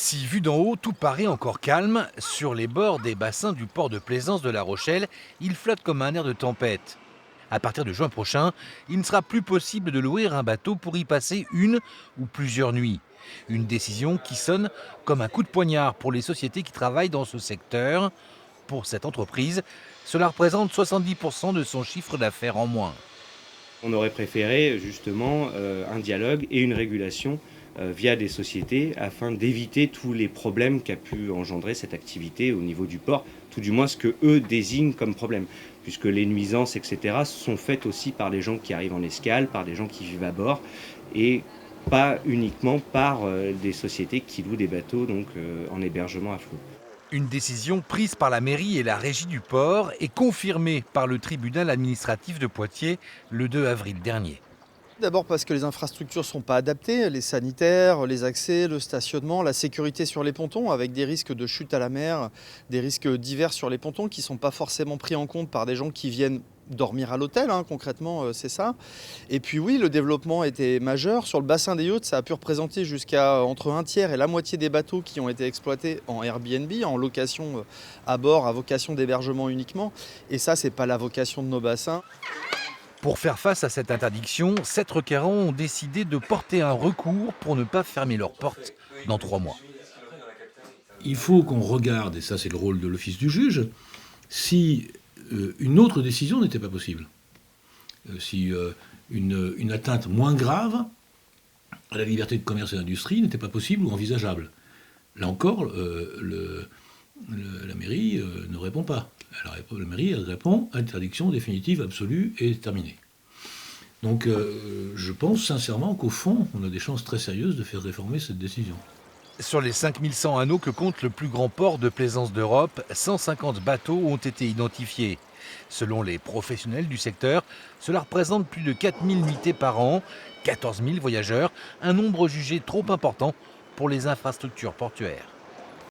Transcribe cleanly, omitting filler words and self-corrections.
Si vu d'en haut, tout paraît encore calme, sur les bords des bassins du port de plaisance de La Rochelle, il flotte comme un air de tempête. À partir de juin prochain, il ne sera plus possible de louer un bateau pour y passer une ou plusieurs nuits. Une décision qui sonne comme un coup de poignard pour les sociétés qui travaillent dans ce secteur. Pour cette entreprise, cela représente 70% de son chiffre d'affaires en moins. On aurait préféré justement un dialogue et une régulation via des sociétés afin d'éviter tous les problèmes qu'a pu engendrer cette activité au niveau du port, tout du moins ce que eux désignent comme problème, puisque les nuisances, etc., sont faites aussi par les gens qui arrivent en escale, par des gens qui vivent à bord, et pas uniquement par des sociétés qui louent des bateaux en hébergement à flot. Une décision prise par la mairie et la régie du port et confirmée par le tribunal administratif de Poitiers le 2 avril dernier. D'abord parce que les infrastructures ne sont pas adaptées, les sanitaires, les accès, le stationnement, la sécurité sur les pontons, avec des risques de chute à la mer, des risques divers sur les pontons qui ne sont pas forcément pris en compte par des gens qui viennent dormir à l'hôtel, concrètement, c'est ça. Et puis oui, le développement était majeur. Sur le bassin des yachts, ça a pu représenter jusqu'à entre un tiers et la moitié des bateaux qui ont été exploités en Airbnb, en location à bord, à vocation d'hébergement uniquement. Et ça, c'est pas la vocation de nos bassins. Pour faire face à cette interdiction, 7 requérants ont décidé de porter un recours pour ne pas fermer leurs portes dans 3 mois. Il faut qu'on regarde, et ça c'est le rôle de l'office du juge, si une autre décision n'était pas possible. Si une atteinte moins grave à la liberté de commerce et d'industrie n'était pas possible ou envisageable. Là encore, la mairie ne répond pas. La mairie répond interdiction définitive, absolue et terminée. Donc je pense sincèrement qu'au fond, on a des chances très sérieuses de faire réformer cette décision. Sur les 5100 anneaux que compte le plus grand port de plaisance d'Europe, 150 bateaux ont été identifiés. Selon les professionnels du secteur, cela représente plus de 4000 nuitées par an, 14 000 voyageurs, un nombre jugé trop important pour les infrastructures portuaires.